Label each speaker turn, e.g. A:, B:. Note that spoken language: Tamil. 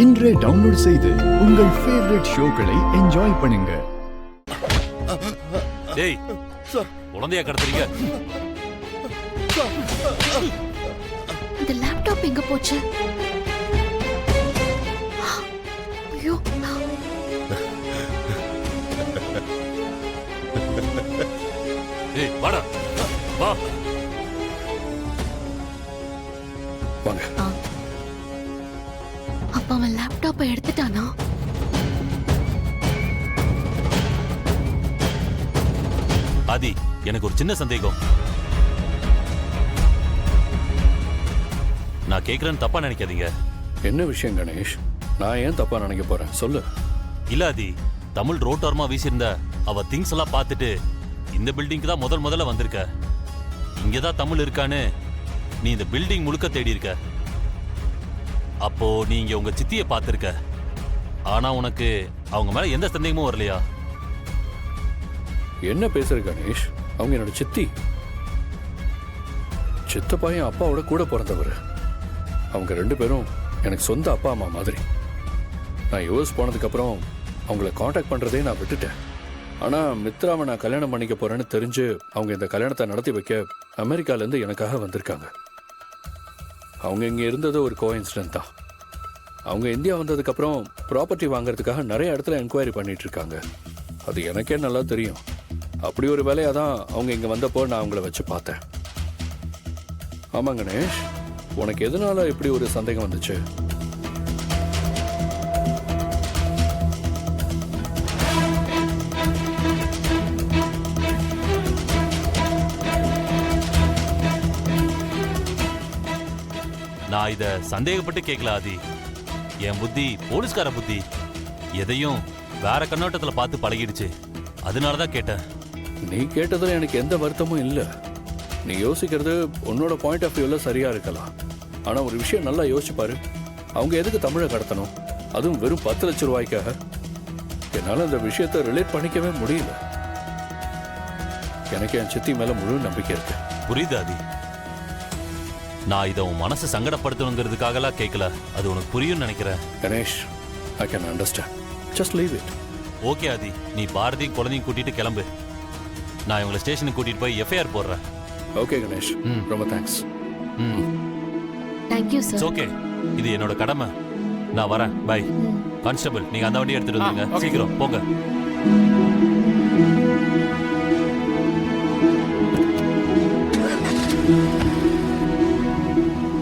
A: இன்றே டவுன்லோட் செய்து உங்கள் ஃபேவரட் ஷோக்களை என்ஜாய் பண்ணுங்க.
B: டேய் குழந்தையா கடத்துறீங்க?
C: இந்த லேப்டாப் எங்க போச்சு? ஐயோ,
B: டேய் வாடா வா.
D: வாங்க.
C: அப்பா அவன் லேப்டாப்பை எடுத்துட்டானா?
B: ஆதி, எனக்கு ஒரு சின்ன சந்தேகம். நான் கேக்குறேன்னு தப்பா நினைக்காதீங்க.
D: என்ன விஷயம் கணேஷ்? நான் ஏன் தப்பா நினைக்க போறேன் சொல்லு.
B: இல்ல ஆதி, தமிழ் ரோட்டோரமா வீசியிருந்த அவ திங்ஸ் எல்லாம் பார்த்துட்டு இந்த பில்டிங்க்கு தான் முதல்ல வந்திருக்க. இங்கதான் தமிழ் இருக்கான்னு நீ இந்த பில்டிங் முழுக்க தேடி இருக்க. அப்போ நீ இங்க உங்க சித்திய பார்த்திருக்க. ஆனா உனக்கு அவங்க மேல எந்த சந்தேகமும் வரலையா?
D: என்ன பேசுற கணேஷ்? அவங்க என்னோட சித்தி. சித்தப்பா என் அப்பாவோட கூட பிறந்தவர். அவங்க ரெண்டு பேரும் எனக்கு சொந்த அப்பா அம்மா மாதிரி. நான் யூஎஸ் போனதுக்கு அப்புறம் அவங்கள காண்டாக்ட் பண்றதே நான் விட்டுட்டேன். ஆனா மித்ராவை நான் கல்யாணம் பண்ணிக்க போறேன்னு தெரிஞ்சு அவங்க இந்த கல்யாணத்தை நடத்தி வைக்க அமெரிக்கால இருந்து எனக்காக வந்திருக்காங்க. அவங்க இங்க இருந்தது ஒரு கோஇன்சிடென்ட் தான். அவங்க இந்தியா வந்ததுக்கு அப்புறம் ப்ராப்பர்ட்டி வாங்குறதுக்காக நிறைய இடத்துல என்கொயரி பண்ணிட்டு இருக்காங்க. அது எனக்கே நல்லா தெரியும். அப்படி ஒரு வேலையா தான் அவங்க இங்க வந்தப்போ நான் அவங்கள வச்சு பார்த்தேன். ஆமா கணேஷ், உனக்கு எதனால இப்படி ஒரு சந்தேகம் வந்துச்சு?
B: நான் இத சந்தேகப்பட்டு கேட்கல ஆதி. என் புத்தி போலீஸ்கார புத்தி. எதையும் வேற கண்ணோட்டத்துல பார்த்து பழகிடுச்சு. அதனாலதான் கேட்டேன்.
D: நீ கேட்டதுல எனக்கு எந்த வருத்தமும் இல்ல. நீ யோசிக்கிறது உன்னோட பாயிண்ட் ஆஃப் வியூல சரியா இருக்கலாம். ஆனா ஒரு விஷயம் நல்லா யோசிச்சு பாரு. அவங்க எதுக்கு தமிழை கடத்தணும்? அதுவும் வெறும் 10 லட்சம் ரூபாய்க்காக? என்னால அந்த விஷயத்தை ரிலேட் பண்ணிக்கவே முடியல. எனக்கு என் சித்தி மேல முழு நம்பிக்கை இருக்கு.
B: புரியுது ஆதி. நான் இதை உன் மனசை சங்கடப்படுத்தணுங்கிறதுக்காகலாம் கேட்கல. அது உனக்கு புரியும் நினைக்கிறேன்.
D: Ganesh, I can understand. Just leave it.
B: Okay Aadi, நீ பாரதியும் குழந்தையும் கூட்டிட்டு கிளம்பு. நான் இவங்களை ஸ்டேஷனுக்கு கூட்டிட்டு போய் எஃப்ஐஆர் போடுறேன்.
D: ஓகே கணேஷ், ரொம்ப தேங்க்ஸ்.
C: Thank you sir.
B: ஓகே, இது என்னோட கடமை. நான் வரேன். பை. கான்ஸ்டபிள், நீங்க அந்த வண்டியை எடுத்துட்டு வந்துருங்க. சீக்கிரம் போங்க.